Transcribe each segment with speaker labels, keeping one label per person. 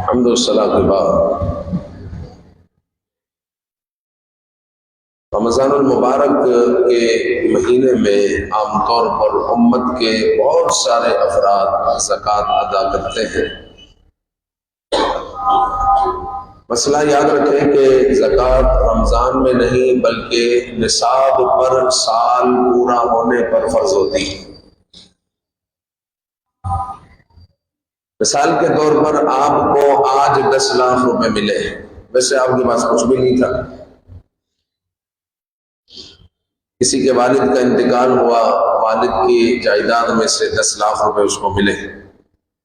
Speaker 1: حمد و ثنا کے بعد رمضان المبارک کے مہینے میں عام طور پر امت کے بہت سارے افراد زکوٰۃ ادا کرتے ہیں۔ مسئلہ یاد رکھیں کہ زکوٰۃ رمضان میں نہیں بلکہ نصاب پر سال پورا ہونے پر فرض ہوتی ہے۔ مثال کے طور پر آپ کو آج 10 لاکھ روپے ملے، ویسے آپ کے پاس کچھ بھی نہیں تھا، کسی کے والد کا انتقال ہوا، والد کی جائیداد میں سے 10 لاکھ روپے اس کو ملے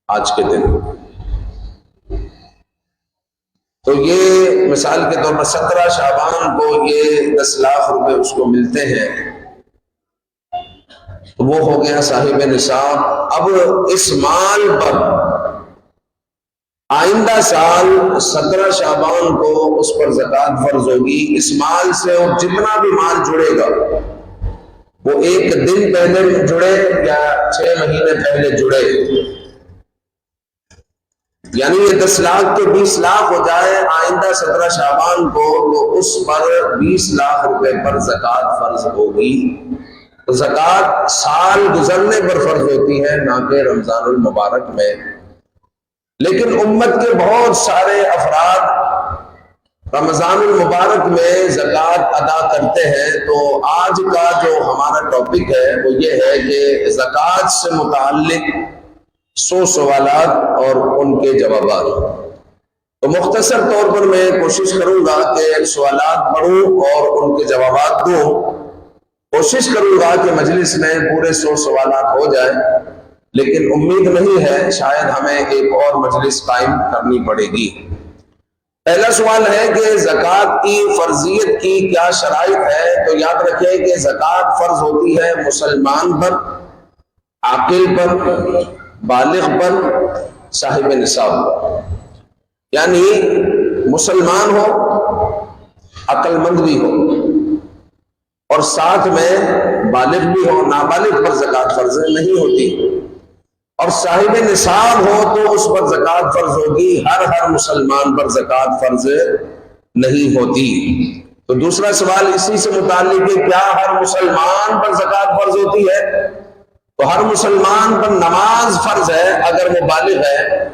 Speaker 1: آج کے دن، تو یہ مثال کے طور پر 17 شعبان کو یہ 10 لاکھ روپے اس کو ملتے ہیں، تو وہ ہو گیا صاحب نصاب۔ اب اس مال پر آئندہ سال 17 شعبان کو اس پر زکوٰۃ فرض ہوگی۔ اس مال سے اور جتنا بھی مال جڑے گا، وہ 1 دن پہلے جڑے یا 6 مہینے پہلے جڑے، یعنی یہ 10 لاکھ کے 20 لاکھ ہو جائے آئندہ 17 شعبان کو، تو اس پر 20 لاکھ روپے پر زکوٰۃ فرض ہوگی۔ تو زکوٰۃ سال گزرنے پر فرض ہوتی ہے، نہ کہ رمضان المبارک میں۔ لیکن امت کے بہت سارے افراد رمضان المبارک میں زکوٰۃ ادا کرتے ہیں، تو آج کا جو ہمارا ٹاپک ہے وہ یہ ہے کہ زکوٰۃ سے متعلق 100 سوالات اور ان کے جوابات۔ تو مختصر طور پر میں کوشش کروں گا کہ سوالات پڑھوں اور ان کے جوابات دوں۔ کوشش کروں گا کہ مجلس میں پورے 100 سوالات ہو جائیں، لیکن امید نہیں ہے، شاید ہمیں ایک اور مجلس قائم کرنی پڑے گی۔ پہلا سوال ہے کہ زکوٰۃ کی فرضیت کی کیا شرائط ہے؟ تو یاد رکھیں کہ زکوٰۃ فرض ہوتی ہے مسلمان پر، عاقل پر، بالغ پر، صاحب نصاب پر، یعنی مسلمان ہو، عقل مند بھی ہو، اور ساتھ میں بالغ بھی ہو۔ نابالغ پر زکوٰۃ فرض نہیں ہوتی، اور صاحب نصاب ہو تو اس پر زکوٰۃ فرض ہوگی۔ ہر مسلمان پر زکوٰۃ فرض نہیں ہوتی۔ تو دوسرا سوال اسی سے متعلق ہے، کیا ہر مسلمان پر زکوٰۃ فرض ہوتی ہے؟ تو ہر مسلمان پر نماز فرض ہے اگر وہ بالغ ہے،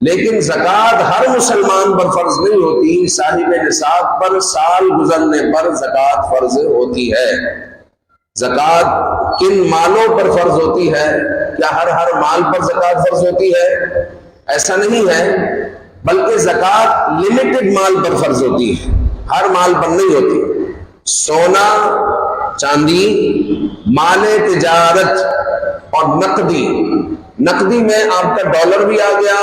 Speaker 1: لیکن زکوٰۃ ہر مسلمان پر فرض نہیں ہوتی۔ صاحب نصاب پر سال گزرنے پر زکوٰۃ فرض ہوتی ہے۔ زکوٰۃ کن مالوں پر فرض ہوتی ہے؟ کیا ہر مال پر زکوٰۃ فرض ہوتی ہے؟ ایسا نہیں ہے، بلکہ زکوٰۃ لمیٹڈ مال پر فرض ہوتی ہے، ہر مال پر نہیں ہوتی۔ سونا، چاندی، مال تجارت اور نقدی میں آپ کا ڈالر بھی آ گیا،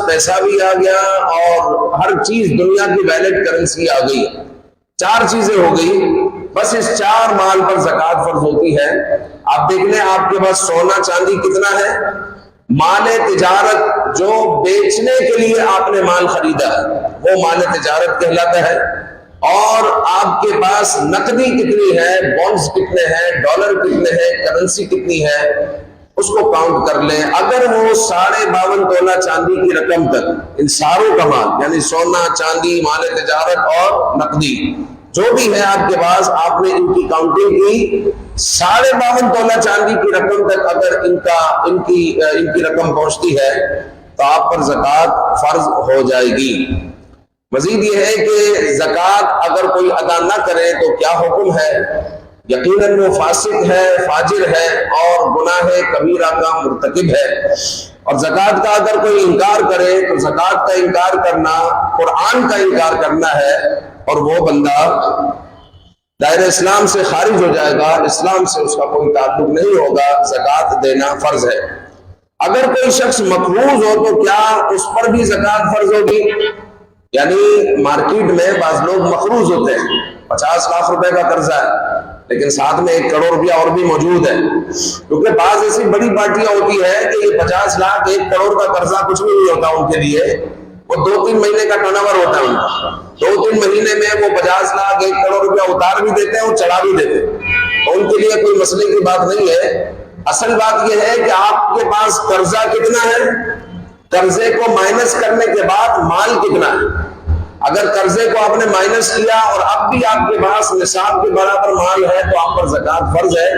Speaker 1: پیسہ بھی آ گیا، اور ہر چیز دنیا کی ویلڈ کرنسی آ گئی، 4 چیزیں ہو گئی۔ بس اس 4 مال پر زکوٰۃ فرض ہوتی ہے۔ آپ دیکھ لیں آپ کے پاس سونا چاندی کتنا ہے، مال تجارت جو بیچنے کے لیے آپ نے مال خریدا ہے وہ مال تجارت کہلاتا ہے، اور آپ کے پاس نقدی کتنی ہے، بونڈز کتنے ہیں، ڈالر کتنے ہیں، کرنسی کتنی ہے، اس کو کاؤنٹ کر لیں۔ اگر وہ 52.5 تولہ چاندی کی رقم تک ان ساروں کا مال، یعنی سونا، چاندی، مال تجارت اور نقدی جو بھی ہے آپ کے پاس، آپ نے ان کی کاؤنٹنگ کی، 52.5 تولہ چاندی کی رقم تک اگر ان کی رقم پہنچتی ہے تو آپ پر زکوٰۃ فرض ہو جائے گی۔ مزید یہ ہے کہ زکوٰۃ اگر کوئی ادا نہ کرے تو کیا حکم ہے؟ یقیناً وہ فاسق ہے، فاجر ہے، اور گناہ کبیرہ کا مرتکب ہے۔ اور زکوٰۃ کا اگر کوئی انکار کرے تو زکوٰۃ کا انکار کرنا قرآن کا انکار کرنا ہے، اور وہ بندہ دائرہ اسلام سے خارج ہو جائے گا، اسلام سے اس کا کوئی تعلق نہیں ہوگا۔ زکوٰۃ دینا فرض ہے۔ اگر کوئی شخص مقروض ہو تو کیا اس پر بھی زکوٰۃ فرض ہوگی؟ یعنی مارکیٹ میں بعض لوگ مقروض ہوتے ہیں، 50 لاکھ روپے کا قرضہ ہے، لیکن ساتھ میں 1 کروڑ روپیہ اور بھی موجود ہے، کیونکہ بعض ایسی بڑی پارٹیاں ہوتی ہے کہ یہ 50 لاکھ 1 کروڑ کا قرضہ کچھ بھی نہیں ہوتا ان کے لیے، وہ 2-3 مہینے کا ٹرن اوور ہوتا ہے ان کا، 2-3 مہینے میں وہ 50 لاکھ 1 کروڑ روپیہ اتار بھی دیتے ہیں اور چڑھا بھی دیتے ہیں، تو ان کے لیے کوئی مسئلے کی بات نہیں ہے۔ اصل بات یہ ہے کہ آپ کے پاس قرضہ کتنا ہے، قرضے کو مائنس کرنے کے بعد مال کتنا ہے۔ اگر قرضے کو آپ نے مائنس کیا اور اب بھی آپ کے پاس نصاب کے برابر مال ہے تو آپ پر زکوٰۃ فرض ہے۔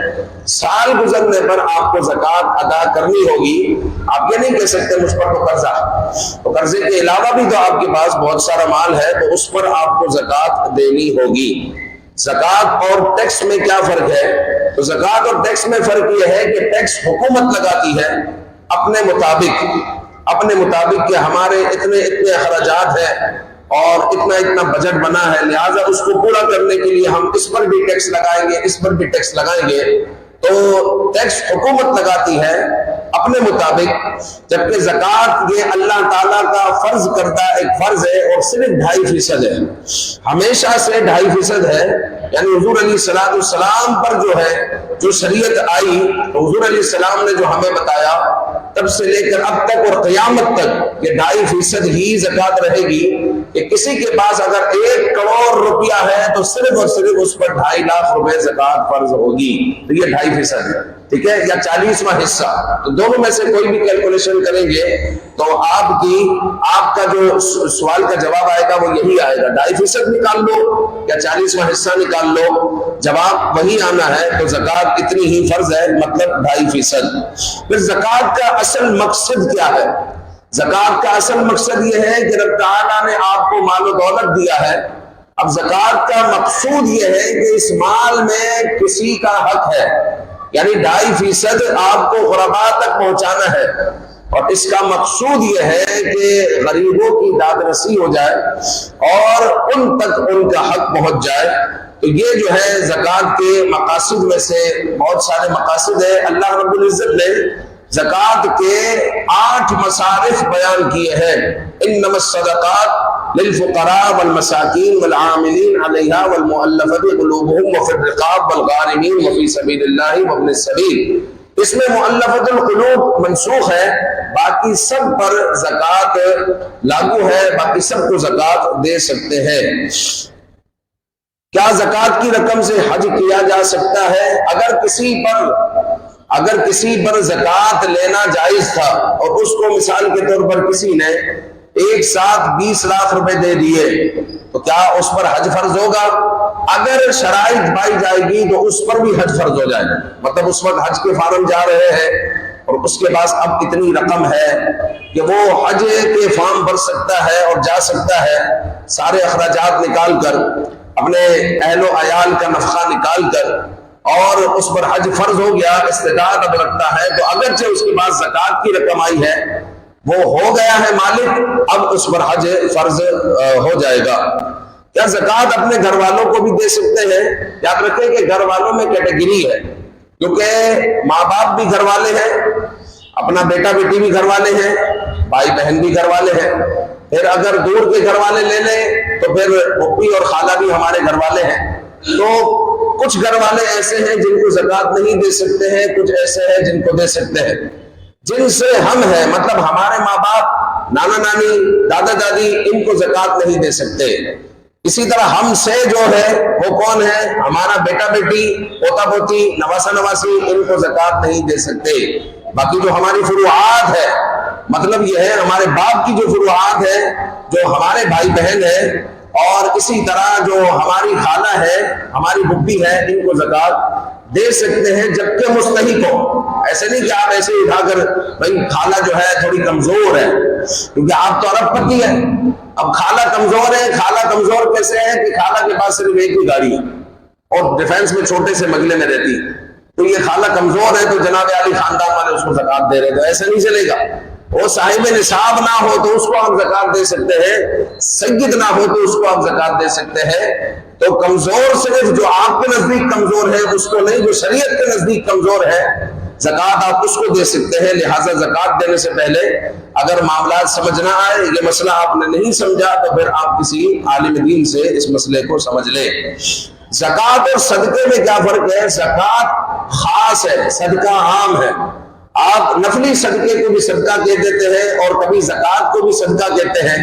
Speaker 1: سال گزرنے پر آپ کو زکوٰۃ ادا کرنی ہوگی۔ آپ یہ نہیں کہہ سکتے مجھ پر تو قرضہ، تو قرضے کے علاوہ بھی تو آپ کے پاس بہت سارا مال ہے تو اس پر آپ کو زکوٰۃ دینی ہوگی۔ زکوٰۃ اور ٹیکس میں کیا فرق ہے؟ تو زکوٰۃ اور ٹیکس میں فرق یہ ہے کہ ٹیکس حکومت لگاتی ہے اپنے مطابق کہ ہمارے اتنے اخراجات ہیں اور اتنا بجٹ بنا ہے، لہٰذا اس کو پورا کرنے کے لیے ہم اس پر بھی ٹیکس لگائیں گے، اس پر بھی ٹیکس لگائیں گے۔ تو ٹیکس حکومت لگاتی ہے اپنے مطابق، جبکہ زکوٰۃ یہ اللہ تعالیٰ کا فرض کردہ ایک فرض ہے اور صرف 2.5% ہے، ہمیشہ سے 2.5% ہے۔ یعنی حضور علیہ السلام پر جو شریعت آئی تو حضور علیہ السلام نے جو ہمیں بتایا تب سے لے کر اب تک اور قیامت تک یہ 2.5% ہی زکوٰۃ رہے گی، کہ کسی کے پاس اگر 1 کروڑ روپیہ ہے تو صرف اور صرف اس پر 2.5 لاکھ روپے زکوٰۃ فرض ہوگی، تو یہ 2.5% ہے، ٹھیک ہے، یا 40واں حصہ۔ تو دونوں میں سے کوئی بھی کیلکولیشن کریں گے تو آپ کا جو سوال کا جواب آئے گا وہ یہی آئے گا، 2.5% نکال لو یا 40واں حصہ نکال لو، جواب وہی آنا ہے۔ تو زکوٰۃ اتنی ہی فرض ہے، مطلب 2.5%۔ پھر زکوٰۃ کا اصل مقصد کیا ہے؟ زکوٰۃ کا اصل مقصد یہ ہے کہ رب تعالیٰ نے آپ کو مال و دولت دیا ہے، اب زکوٰۃ کا مقصود یہ ہے کہ اس مال میں کسی کا حق ہے، یعنی 2.5% آپ کو غرباء تک پہنچانا ہے، اور اس کا مقصود یہ ہے کہ غریبوں کی داد رسی ہو جائے اور ان تک ان کا حق پہنچ جائے۔ تو یہ جو ہے زکوٰۃ کے مقاصد میں سے بہت سارے مقاصد ہیں۔ اللہ رب العزت نے زکوٰۃ کے 8 مصارف بیان کیے ہیں، انما الصدقات للفقراء والمساکین والعاملین علیہا والمؤلفۃ قلوبہم وفی الرقاب والغارمین وفی سبیل اللہ وابن السبیل۔ اس میں مؤلفۃ القلوب منسوخ ہے، باقی سب پر زکوٰۃ لاگو ہے، باقی سب کو زکوٰۃ دے سکتے ہیں۔ کیا زکوٰۃ کی رقم سے حج کیا جا سکتا ہے؟ اگر کسی پر زکوٰۃ لینا جائز تھا اور اس کو مثال کے طور پر کسی نے ایک ساتھ 20 لاکھ روپے دے دیے تو کیا اس پر حج فرض ہوگا؟ اگر شرائط پائی جائے گی تو اس پر بھی حج فرض ہو جائے گا، مطلب اس وقت حج کے فارم جا رہے ہیں اور اس کے پاس اب اتنی رقم ہے کہ وہ حج کے فارم بھر سکتا ہے اور جا سکتا ہے، سارے اخراجات نکال کر، اپنے اہل و عیال کا نفقہ نکال کر، اور اس پر حج فرض ہو گیا، استطاعت اب رکھتا ہے، تو اگرچہ اس کے پاس زکوٰۃ کی رقم آئی ہے، وہ ہو گیا ہے مالک، اب اس پر حج فرض ہو جائے گا۔ کیا زکوٰۃ اپنے گھر والوں کو بھی دے سکتے ہیں؟ یاد رکھیں کہ گھر والوں میں کیٹیگری ہے، کیونکہ ماں باپ بھی گھر والے ہیں، اپنا بیٹا بیٹی بھی گھر والے ہیں، بھائی بہن بھی گھر والے ہیں، پھر اگر دور کے گھر والے لے لیں تو پھر پھوپھی اور خالہ بھی ہمارے گھر والے ہیں۔ تو کچھ گھر والے ایسے ہیں جن کو زکوٰۃ نہیں دے سکتے ہیں، کچھ ایسے ہیں جن کو دے سکتے ہیں۔ جن سے ہم ہیں، مطلب ہمارے ماں باپ، نانا نانی، دادا دادی، ان کو زکوٰۃ نہیں دے سکتے۔ اسی طرح ہم سے جو ہے وہ کون ہے؟ ہمارا بیٹا بیٹی، پوتا پوتی، نواسا نواسی، ان کو زکوٰۃ نہیں دے سکتے۔ باقی جو ہماری فروعات ہے، مطلب یہ ہے ہمارے باپ کی جو فروعات ہے، جو ہمارے بھائی بہن ہیں، اور اسی طرح جو ہماری خالہ ہے، ہماری بھبی ہے، ان کو زکوٰۃ دے سکتے ہیں جبکہ مستحق ہو۔ ایسے نہیں کہ آپ ایسے اٹھا کر بھائی خالہ جو ہے تھوڑی کمزور ہے، کیونکہ آپ تو ارب پتی ہے، اب خالہ کمزور ہے۔ خالہ کمزور کیسے ہے کہ خالہ کے پاس صرف ایک ہی گاڑی ہے اور ڈیفینس میں چھوٹے سے بنگلے میں رہتی، تو یہ خالہ کمزور ہے تو جناب علی خاندان والے اس کو زکوٰۃ دے رہے، تو ایسے نہیں چلے گا۔ وہ صاحب نصاب نہ ہو تو اس کو آپ زکوٰۃ دے سکتے ہیں، سید نہ ہو تو اس کو آپ زکوٰۃ دے سکتے ہیں۔ تو کمزور صرف جو آپ کے نزدیک کمزور ہے اس کو نہیں، جو شریعت کے نزدیک کمزور ہے زکوٰۃ آپ اس کو دے سکتے ہیں۔ لہٰذا زکوٰۃ دینے سے پہلے اگر معاملات سمجھ نہ آئے، یہ مسئلہ آپ نے نہیں سمجھا، تو پھر آپ کسی عالم دین سے اس مسئلے کو سمجھ لیں۔ زکوٰۃ اور صدقے میں کیا فرق ہے؟ زکوٰۃ خاص ہے، صدقہ عام ہے۔ آپ نفلی صدقے کو بھی صدقہ کہہ دیتے ہیں اور کبھی زکوٰۃ کو بھی صدقہ کہتے ہیں،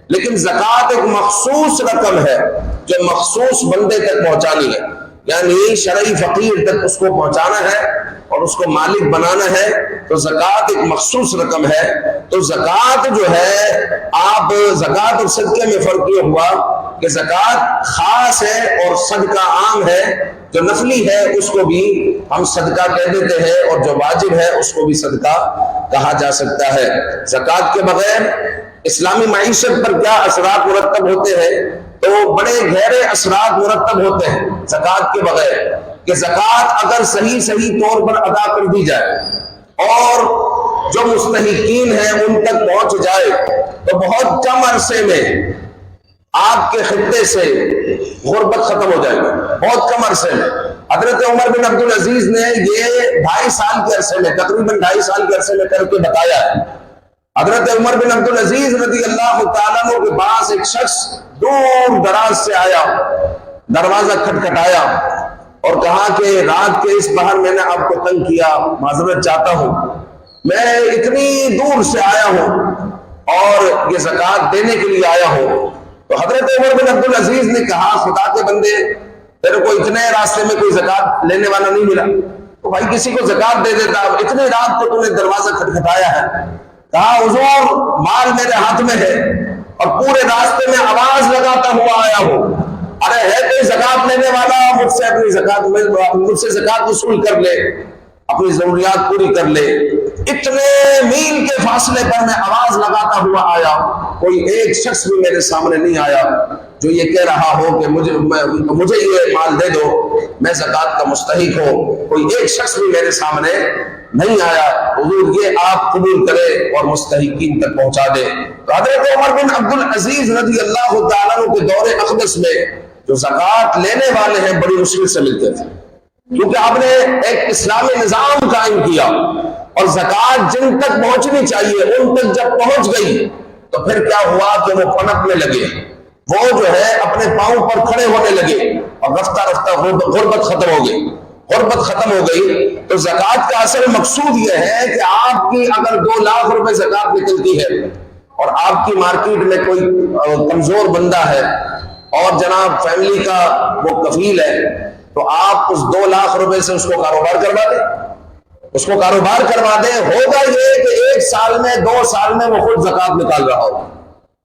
Speaker 1: لیکن زکوٰۃ ایک مخصوص رقم ہے جو مخصوص بندے تک پہنچانی ہے۔ یعنی شرعی فقیر تک اس کو پہنچانا ہے اور اس کو مالک بنانا ہے، تو زکوٰۃ ایک مخصوص رقم ہے۔ تو زکوٰۃ جو ہے، آپ زکوٰۃ اور صدقے میں فرق یہ ہوا کہ زکوٰۃ خاص ہے اور صدقہ عام ہے۔ جو نفلی ہے اس کو بھی ہم صدقہ کہہ دیتے ہیں، اور جو واجب ہے اس کو بھی صدقہ کہا جا سکتا ہے۔ زکوٰۃ کے بغیر اسلامی معیشت پر کیا اثرات مرتب ہوتے ہیں؟ تو بڑے گہرے اثرات مرتب ہوتے ہیں زکوٰۃ کے بغیر، کہ زکوٰۃ اگر صحیح طور پر ادا کر دی جائے اور جو مستحقین ہیں ان تک پہنچ جائے، تو بہت کم عرصے میں آپ کے خطے سے غربت ختم ہو جائے گی، بہت کم عرصے میں۔ حضرت عمر بن عبدالعزیز نے یہ 2.5 سال کے عرصے میں، تقریباً 2.5 سال کے عرصے میں کر کے بتایا ہے۔ حضرت عمر بن عبدالعزیز رضی اللہ تعالیٰ عنہ کے پاس ایک شخص دور دراز سے آیا، دروازہ کھٹکھٹایا اور کہا کہ رات کے اس پہر میں نے آپ کو تنگ کیا، معذرت چاہتا ہوں، میں اتنی دور سے آیا ہوں اور یہ زکوٰۃ دینے کے لیے آیا ہوں۔ تو حضرت عمر بن عبدالعزیز نے کہا، خدا کے بندے، تیرے کو اتنے راستے میں کوئی زکوٰۃ لینے والا نہیں ملا تو بھائی کسی کو زکوٰۃ دے دیتا، اتنے رات کو تو نے دروازہ کھٹکھٹایا ہے۔ کہا حضور مال میرے ہاتھ میں ہے اور پورے راستے میں آواز لگاتا ہوا آیا ہوں، ارے ہے کوئی زکوٰۃ لینے والا، مجھ سے اپنی زکوٰۃ وصول کر لے، اپنی ضروریات پوری کر لے۔ اتنے میل کے فاصلے پر میں آواز لگاتا ہوا آیا، کوئی ایک شخص بھی میرے سامنے نہیں آیا جو یہ کہہ رہا ہو کہ مجھے یہ مال دے دو، میں زکوٰۃ کا مستحق ہوں۔ کوئی ایک شخص بھی میرے سامنے نہیں آیا۔ حضور یہ آپ قبول کرے اور مستحقین تک پہنچا دے۔ تو حضرت عمر بن عبدالعزیز رضی اللہ تعالیٰ عنہ کے دور اقدس میں جو زکوٰۃ لینے والے ہیں بڑی مشکل سے ملتے تھے، کیونکہ آپ نے ایک اسلامی نظام قائم کیا، اور زکوٰۃ جن تک پہنچنی چاہیے ان تک جب پہنچ گئی تو پھر کیا ہوا کہ وہ پنپنے لگے، وہ جو ہے اپنے پاؤں پر کھڑے ہونے لگے، اور رفتہ رفتہ غربت ختم ہو گئی۔ غربت ختم ہو گئی تو زکوٰۃ کا اصل مقصود یہ ہے کہ آپ کی اگر 2 لاکھ روپے زکوٰۃ نکلتی ہے اور آپ کی مارکیٹ میں کوئی کمزور بندہ ہے اور جناب فیملی کا وہ کفیل ہے، تو آپ اس 2 لاکھ روپے سے اس کو کاروبار کروا دیں، اس کو کاروبار کروا دیں۔ ہوگا یہ کہ 1 سال میں 2 سال میں وہ خود زکوٰۃ نکال رہا ہوگا،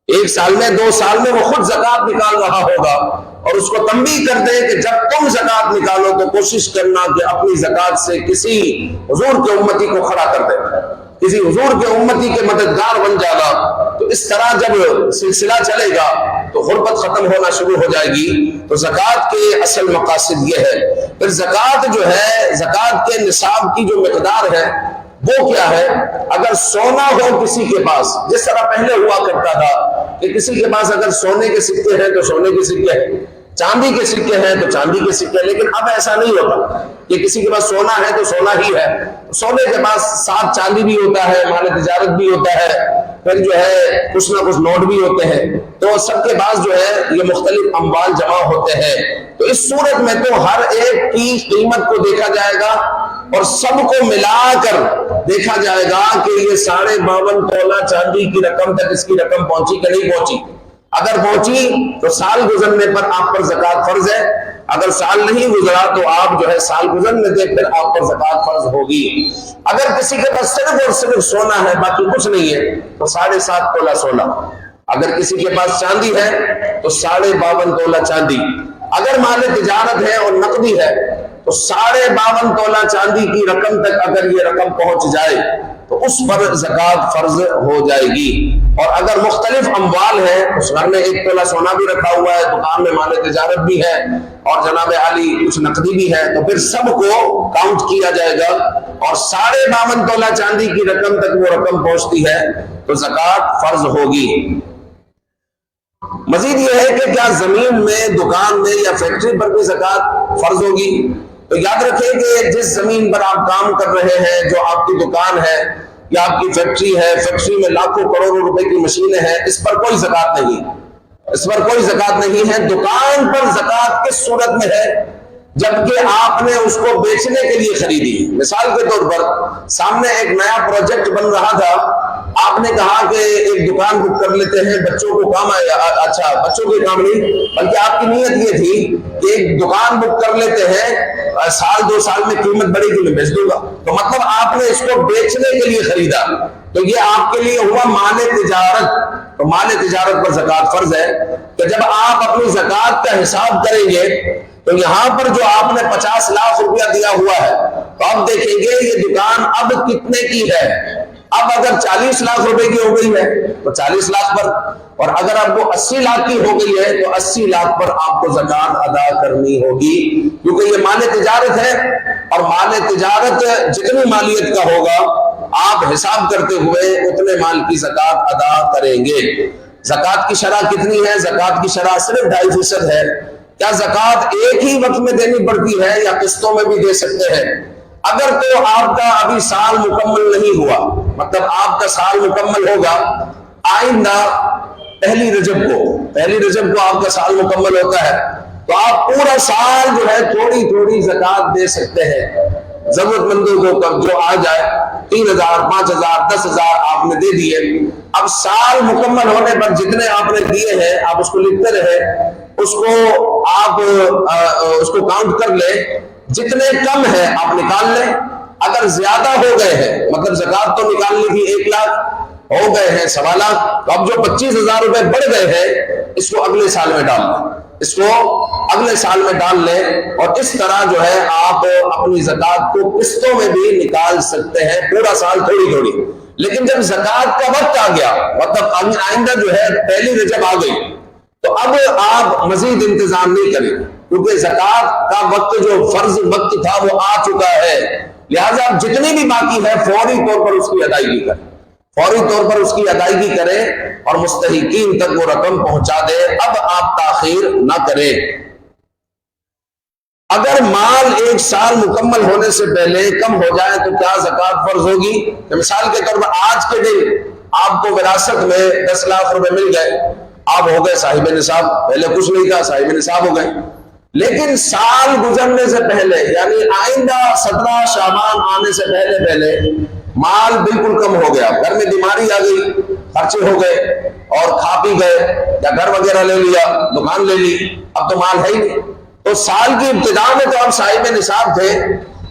Speaker 1: 1 سال میں 2 سال میں وہ خود زکوٰۃ نکال رہا ہوگا، اور اس کو تنبیہ کر دیں کہ جب تم زکوٰۃ نکالو تو کوشش کرنا کہ اپنی زکوٰۃ سے کسی حضور کے امتی کو کھڑا کر دے، کسی حضور کے امتی کے مددگار بن جائے گا۔ تو اس طرح جب سلسلہ چلے گا تو غربت ختم ہونا شروع ہو جائے گی۔ تو زکوٰۃ کے اصل مقاصد یہ ہے۔ پھر زکوٰۃ جو ہے، زکوٰۃ کے نصاب کی جو مقدار ہے وہ کیا ہے؟ اگر سونا ہو کسی کے پاس، جس طرح پہلے ہوا کرتا تھا کہ کسی کے پاس اگر سونے کے سکے ہیں تو سونے کے سکے ہیں، چاندی کے سکے ہیں تو چاندی کے سکے، لیکن اب ایسا نہیں ہوتا کہ کسی کے پاس سونا ہے تو سونا ہی ہے، سونے کے پاس ساتھ چاندی بھی ہوتا ہے، مال تجارت بھی ہوتا ہے، پھر جو ہے کچھ نہ کچھ نوٹ بھی ہوتے ہیں، تو سب کے پاس جو ہے یہ مختلف اموال جمع ہوتے ہیں۔ تو اس صورت میں تو ہر ایک کی قیمت کو دیکھا جائے گا اور سب کو ملا کر دیکھا جائے گا کہ یہ 52.5 تولہ چاندی کی رقم تک اس کی رقم پہنچی کہ نہیں پہنچی۔ اگر پہنچی تو سال گزرنے پر آپ پر زکوٰۃ فرض ہے، اگر سال نہیں گزرا تو آپ جو ہے سال گزرنے دے پھر آپ پر زکوٰۃ فرض ہوگی۔ اگر کسی کے پاس صرف اور صرف سونا ہے باقی کچھ نہیں ہے تو 7.5 تولہ سونا، اگر کسی کے پاس چاندی ہے تو 52.5 تولہ چاندی، اگر مال تجارت ہے اور نقدی ہے تو 52.5 تولہ چاندی کی رقم تک اگر یہ رقم پہنچ جائے تو اس پر زکوٰۃ فرض ہو جائے گی۔ اور اگر مختلف اموال ہیں، اس گھر میں 1 تولہ سونا بھی رکھا ہوا ہے، دکان میں مال تجارت بھی ہے اور جناب عالی کچھ نقدی بھی ہے، تو پھر سب کو کاؤنٹ کیا جائے گا اور 52.5 تولہ چاندی کی رقم تک وہ رقم پہنچتی ہے تو زکوٰۃ فرض ہوگی۔ مزید یہ ہے کہ کیا زمین میں، دکان میں یا فیکٹری پر بھی زکوٰۃ فرض ہوگی؟ تو یاد رکھیں کہ جس زمین پر آپ کام کر رہے ہیں، جو آپ کی دکان ہے یا آپ کی فیکٹری ہے، فیکٹری میں لاکھوں کروڑوں روپے کی مشینیں ہیں، اس پر کوئی زکوٰۃ نہیں، اس پر کوئی زکوٰۃ نہیں ہے۔ دکان پر زکوٰۃ کس صورت میں ہے؟ جبکہ آپ نے اس کو بیچنے کے لیے خریدی۔ مثال کے طور پر سامنے ایک نیا پروجیکٹ بن رہا تھا، آپ نے کہا کہ ایک دکان بک کر لیتے ہیں، بچوں کو کام آئے، اچھا بچوں کے کام نہیں بلکہ آپ کی نیت یہ تھی کہ ایک دکان بک کر لیتے ہیں، سال 2 سال میں قیمت بڑھے گی میں بیچ دوں گا، تو مطلب آپ نے اس کو بیچنے کے لیے خریدا، تو یہ آپ کے لیے ہوا مال تجارت۔ تو مال تجارت پر زکوٰۃ فرض ہے۔ تو جب آپ اپنی زکوٰۃ کا حساب کریں گے تو یہاں پر جو آپ نے 50 لاکھ روپیہ دیا ہوا ہے، تو اب دیکھیں گے یہ دکان اب کتنے کی ہے۔ اب اگر 40 لاکھ روپے کی ہو گئی ہے تو 40 لاکھ پر، اور اگر اب وہ 80 لاکھ کی ہو گئی ہے تو 80 لاکھ پر آپ کو زکوٰۃ ادا کرنی ہوگی، کیونکہ یہ مال تجارت ہے، اور مال تجارت جتنی مالیت کا ہوگا آپ حساب کرتے ہوئے اتنے مال کی زکوٰۃ ادا کریں گے۔ زکوٰۃ کی شرح کتنی ہے؟ زکوٰۃ کی شرح صرف 2.5% ہے۔ کیا زکوٰۃ ایک ہی وقت میں دینی پڑتی ہے یا قسطوں میں بھی دے سکتے ہیں؟ اگر تو آپ کا ابھی سال مکمل نہیں ہوا، مطلب آپ کا سال مکمل ہوگا آئندہ پہلی رجب کو آپ کا سال مکمل ہوتا ہے، تو آپ پورا سال جو ہے تھوڑی تھوڑی زکوٰۃ دے سکتے ہیں۔ ضرورت مندوں کو جو آ جائے 3,000 5,000 10,000 آپ نے دے دیے، اب سال مکمل ہونے پر جتنے آپ نے دیے ہیں آپ اس کو لکھتے رہے، اس کو آپ اس کو کاؤنٹ کر لیں، جتنے کم ہے آپ نکال لیں، اگر زیادہ ہو گئے ہیں مطلب زکوٰۃ تو نکالنے کی 1 لاکھ ہو گئے ہیں 1.25 لاکھ، تو اب جو 25,000 روپے بڑھ گئے ہیں اس کو اگلے سال میں ڈال لیں، اس کو اگلے سال میں ڈال لیں، اور اس طرح جو ہے آپ اپنی زکوٰۃ کو قسطوں میں بھی نکال سکتے ہیں پورا سال تھوڑی تھوڑی۔ لیکن جب زکوٰۃ کا وقت آ گیا، مطلب آئندہ جو ہے پہلی رجب آ گئی، تو اب آپ مزید انتظام نہیں کریں، کیونکہ زکوٰۃ کا وقت جو فرض وقت تھا وہ آ چکا ہے، لہٰذا آپ جتنی بھی باقی ہے فوری طور پر اس کی ادائیگی کریں، فوری طور پر اس کی ادائیگی کریں اور مستحقین تک وہ رقم پہنچا دیں، اب آپ تاخیر نہ کریں۔ اگر مال 1 سال مکمل ہونے سے پہلے کم ہو جائے تو کیا زکوٰۃ فرض ہوگی؟ مثال کے طور پر آج کے دن آپ کو وراثت میں 10 لاکھ روپے مل گئے، آپ ہو گئے صاحب نصاب، پہلے کچھ نہیں تھا صاحب نصاب ہو گئے، لیکن سال گزرنے سے پہلے یعنی آئندہ 17 شعبان آنے سے پہلے مال بالکل کم ہو گیا، گھر میں بیماری آ گئی، خرچے ہو گئے اور کھا پی گئے، یا گھر وغیرہ لے لیا، دکان لے لی، اب تو مال ہے ہی نہیں، تو سال کی ابتدا میں تو آپ صاحب نصاب تھے،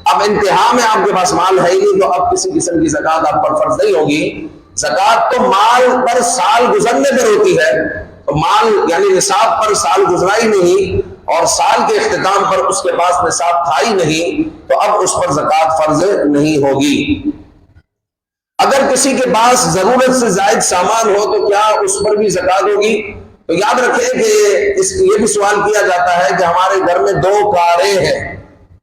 Speaker 1: اب انتہا میں آپ کے پاس مال ہے ہی نہیں، تو اب کسی قسم کی زکوٰۃ آپ پر فرض نہیں ہوگی۔ زکوٰۃ تو مال پر سال گزرنے پر ہوتی ہے، تو مال یعنی نصاب پر سال گزرا ہی نہیں اور سال کے اختتام پر اس کے پاس نصاب تھا ہی نہیں، تو اب اس پر زکوٰۃ فرض نہیں ہوگی۔ اگر کسی کے پاس ضرورت سے زائد سامان ہو تو کیا اس پر بھی زکوٰۃ ہوگی؟ تو یاد رکھیں کہ یہ بھی سوال کیا جاتا ہے کہ ہمارے گھر میں 2 کاریں ہیں،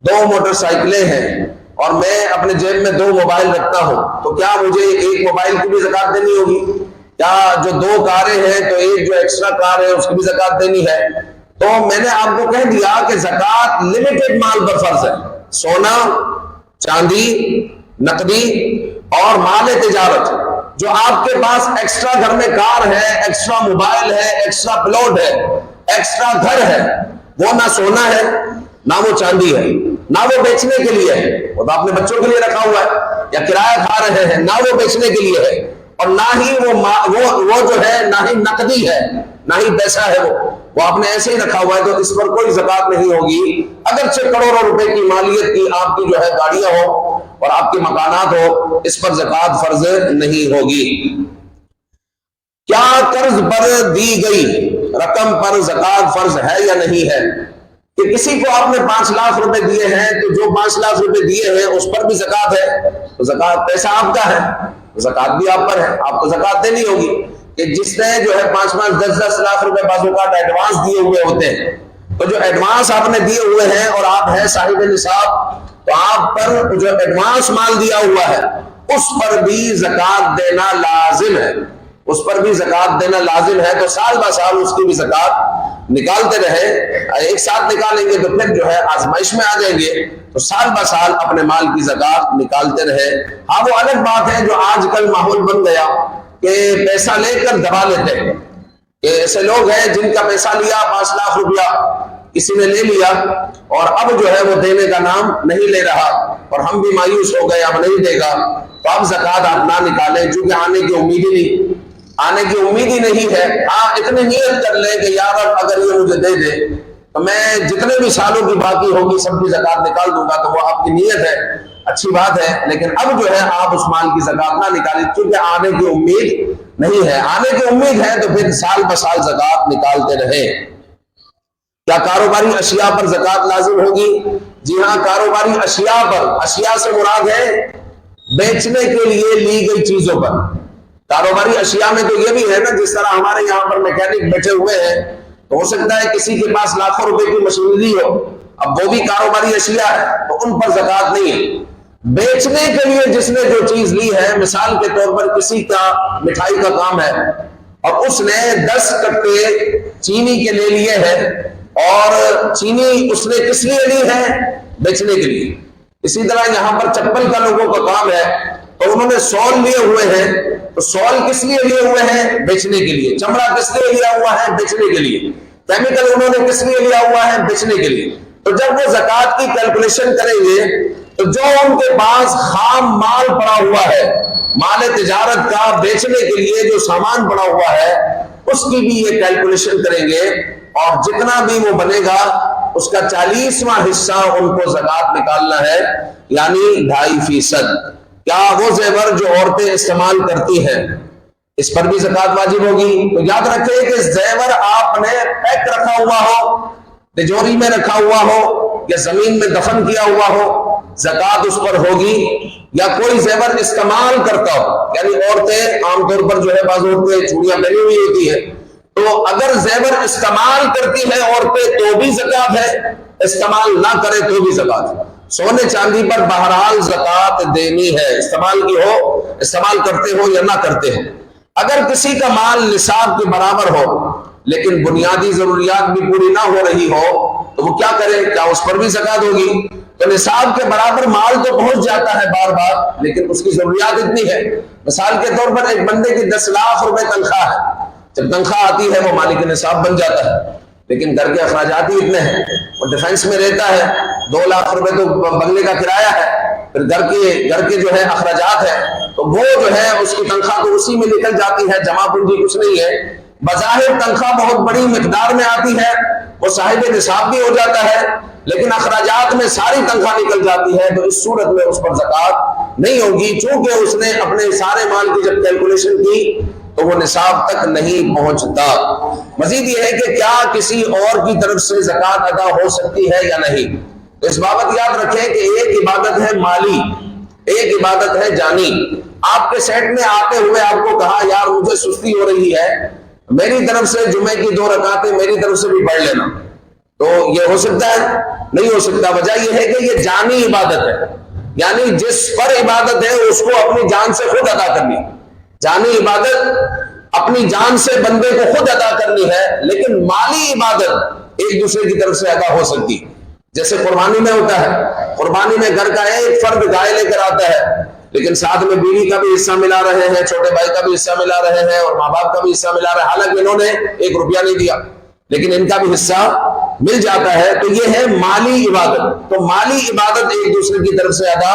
Speaker 1: 2 موٹر سائیکلیں ہیں، اور میں اپنے جیب میں 2 موبائل رکھتا ہوں، تو کیا مجھے ایک موبائل کی بھی زکوٰۃ دینی ہوگی؟ کیا جو 2 کاریں ہیں تو ایک جو ایکسٹرا کار ہے اس کی بھی زکوٰۃ دینی ہے؟ تو میں نے آپ کو کہہ دیا کہ زکوٰۃ لمیٹڈ مال پر فرض ہے، سونا، چاندی، نقدی اور مال تجارت۔ جو آپ کے پاس ایکسٹرا گھر میں کار ہے، ایکسٹرا موبائل ہے، ایکسٹرا پلاٹ ہے، ایکسٹرا گھر ہے، وہ نہ سونا ہے نہ وہ چاندی ہے، نہ وہ بیچنے کے لیے ہے، وہ تو آپ نے بچوں کے لیے رکھا ہوا ہے یا کرایہ کھا رہے ہیں، نہ وہ بیچنے کے لیے ہے، اور نہ ہی وہ جو ہے نہ ہی نقدی ہے، نہ ہی پیسہ ہے، وہ آپ نے ایسے ہی رکھا ہوا ہے، تو اس پر کوئی زکوٰۃ نہیں ہوگی، اگرچہ کروڑوں روپے کی مالیت کی آپ کی جو ہے گاڑیاں ہو اور آپ کے مکانات ہو، اس پر زکوٰۃ فرض نہیں ہوگی۔ کیا قرض پر دی گئی رقم پر زکوٰۃ فرض ہے یا نہیں ہے؟ کہ کسی کو آپ نے 5 لاکھ روپے دیے ہیں تو جو 5 لاکھ روپے دیے ہیں اس پر بھی زکوٰۃ ہے، تو زکوٰۃ پیسہ آپ کا ہے، زکوٰۃ بھی آپ پر ہے، آپ کو زکوٰۃ دینی ہوگی۔ کہ جس نے جو ہے 5-5 10-10 لاکھ روپے بعض اوقات ایڈوانس دیے ہوئے ہوتے ہیں، تو جو ایڈوانس آپ نے دیے ہوئے ہیں اور آپ ہیں صاحب نصاب، تو آپ پر جو ایڈوانس مال دیا ہوا ہے اس پر بھی زکوٰۃ دینا لازم ہے، اس پر بھی زکوٰۃ دینا لازم ہے، تو سال بہ سال اس کی بھی زکوٰۃ نکالتے رہے، ایک ساتھ نکالیں گے تو پھر جو ہے آزمائش میں آ جائیں گے، تو سال بہ سال اپنے مال کی زکوٰۃ نکالتے رہے۔ ہاں وہ الگ بات ہے جو آج کل ماحول بن گیا کہ پیسہ لے کر دبا لیتے ہیں، کہ ایسے لوگ ہیں جن کا پیسہ لیا 5 لاکھ روپیہ، کسی نے لے لیا اور اب جو ہے وہ دینے کا نام نہیں لے رہا اور ہم بھی مایوس ہو گئے اب نہیں دے گا، تو اب زکوٰۃ آپ نہ نکالیں چونکہ آنے کی امید ہی نہیں ہے۔ ہاں اتنی نیت کر لیں کہ یا رب اگر یہ مجھے دے دے تو میں جتنے بھی سالوں کی باقی ہوگی سب کی زکوٰۃ نکال دوں گا، تو وہ آپ کی نیت ہے، اچھی بات ہے، لیکن اب جو ہے آپ اس مال کی زکوٰۃ نہ نکالیں کیونکہ آنے کی امید نہیں ہے۔ آنے کی امید ہے تو پھر سال بسال زکوٰۃ نکالتے رہیں۔ کیا کاروباری اشیاء پر زکوٰۃ لازم ہوگی؟ جی ہاں، کاروباری اشیاء پر، اشیاء سے مراد ہے بیچنے کے لیے لی گئی چیزوں پر۔ کاروباری اشیاء میں تو یہ بھی ہے نا، جس طرح ہمارے یہاں پر میکینک بیٹھے ہوئے ہیں تو ہو سکتا ہے کسی کے پاس لاکھوں روپے کی مشینری ہو، اب وہ بھی کاروباری اشیاء ہے تو ان پر زکوٰۃ نہیں ہے۔ بیچنے کے لیے جس نے جو چیز لی ہے، مثال کے طور پر کسی کا مٹھائی کا کام ہے اور اس نے 10 کٹے چینی کے لے لیے ہیں، اور چینی اس نے کس لیے لی ہے؟ بیچنے کے لیے۔ اسی طرح یہاں پر چپل کا لوگوں کا کام ہے تو انہوں نے سول لیے ہوئے ہیں، تو سول کس لیے لیے ہوئے ہیں؟ بیچنے کے لیے۔ چمڑا کس لیے لیا ہوا ہے؟ بیچنے کے لیے۔ کیمیکل انہوں نے کس لیے لیا ہوا ہے؟ بیچنے کے لیے۔ تو جب وہ زکوٰۃ کی کیلکولیشن کریں گے تو جو ان کے پاس خام مال پڑا ہوا ہے، مال تجارت کا بیچنے کے لیے جو سامان پڑا ہوا ہے، اس کی بھی یہ کیلکولیشن کریں گے اور جتنا بھی وہ بنے گا اس کا 40واں حصہ ان کو زکوٰۃ نکالنا ہے، یعنی 2.5%۔ کیا وہ زیور جو عورتیں استعمال کرتی ہیں اس پر بھی زکوٰۃ واجب ہوگی؟ تو یاد رکھیں کہ زیور آپ نے پیک رکھا ہوا ہو، تجوری میں رکھا ہوا ہو یا زمین میں دفن کیا ہوا ہو، زکوٰۃ اس پر ہوگی۔ یا کوئی زیور استعمال کرتا ہو، یعنی عورتیں عام طور پر جو ہے بعض عورتیں چوڑیاں پہنی ہوئی ہوتی ہیں، تو اگر زیور استعمال کرتی ہے عورتیں تو بھی زکوٰۃ ہے، استعمال نہ کرے تو بھی زکوٰۃ ہے۔ سونے چاندی پر بہرحال زکوٰۃ دینی ہے، استعمال کی ہو، استعمال کرتے ہو یا نہ کرتے ہو۔ اگر کسی کا مال نصاب کے برابر ہو لیکن بنیادی ضروریات بھی پوری نہ ہو رہی ہو تو وہ کیا کرے؟ کیا اس پر بھی زکوٰۃ ہوگی؟ تو نصاب کے برابر مال تو پہنچ جاتا ہے بار بار، لیکن اس کی ضروریات اتنی ہے۔ مثال کے طور پر ایک بندے کی 10 لاکھ روپے تنخواہ ہے، جب تنخواہ آتی ہے وہ مالک نصاب بن جاتا ہے، لیکن گھر کے اخراجات ہی اتنے ہیں، وہ ڈیفنس میں رہتا ہے، 2 لاکھ روپے تو بنگلے کا کرایہ ہے، پھر گھر کے جو ہے اخراجات ہیں، تو وہ جو ہے اس کی تنخواہ تو اسی میں نکل جاتی ہے، جمع پونجی کچھ نہیں ہے۔ بظاہر تنخواہ بہت بڑی مقدار میں آتی ہے، وہ صاحب نصاب بھی ہو جاتا ہے، لیکن اخراجات میں ساری تنخواہ نکل جاتی ہے، تو اس صورت میں اس پر زکوٰۃ نہیں ہوگی، چونکہ اس نے اپنے سارے مال کی جب کیلکولیشن کی تو وہ نصاب تک نہیں پہنچتا۔ مزید یہ ہے کہ کیا کسی اور کی طرف سے زکوٰۃ ادا ہو سکتی ہے یا نہیں؟ تو اس بابت یاد رکھیں کہ ایک عبادت ہے مالی، ایک عبادت ہے جانی۔ آپ کے سیٹ میں آتے ہوئے آپ کو کہا یار مجھے سستی ہو رہی ہے، میری طرف سے جمعے کی 2 رکعتیں میری طرف سے بھی پڑھ لینا، تو یہ ہو سکتا ہے؟ نہیں ہو سکتا۔ وجہ یہ ہے کہ یہ جانی عبادت ہے، یعنی جس پر عبادت ہے اس کو اپنی جان سے خود ادا کرنی۔ جانی عبادت اپنی جان سے بندے کو خود ادا کرنی ہے، لیکن مالی عبادت ایک دوسرے کی طرف سے ادا ہو سکتی، جیسے قربانی میں ہوتا ہے۔ قربانی میں گھر کا ایک فرد گائے لے کر آتا ہے، لیکن ساتھ میں بیوی کا بھی حصہ ملا رہے ہیں، چھوٹے بھائی کا بھی حصہ ملا رہے ہیں اور ماں باپ کا بھی حصہ ملا رہے ہیں، حالانکہ انہوں نے 1 روپیہ نہیں دیا لیکن ان کا بھی حصہ مل جاتا ہے، تو یہ ہے مالی عبادت۔ تو مالی عبادت ایک دوسرے کی طرف سے ادا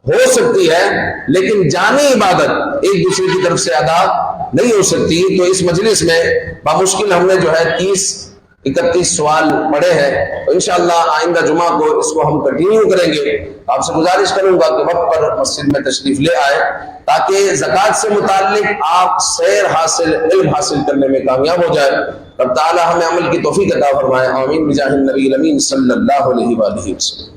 Speaker 1: ہو سکتی ہے، لیکن جانی عبادت ایک دوسرے کی طرف سے ادا نہیں ہو سکتی۔ تو اس مجلس میں بمشکل ہم نے جو ہے 30-31 سوال پڑھے ہیں، تو انشاءاللہ آئندہ جمعہ کو اس کو ہم کنٹینیو کریں گے۔ آپ سے گزارش کروں گا کہ وقت پر مسجد میں تشریف لے آئے تاکہ زکوٰۃ سے متعلق آپ سیر حاصل، علم حاصل کرنے میں کامیاب ہو جائے۔ رب تعالی ہمیں عمل کی توفیق عطا فرمائے، آمین بجاہ النبی الامین صلی اللہ علیہ وآلہ وسلم۔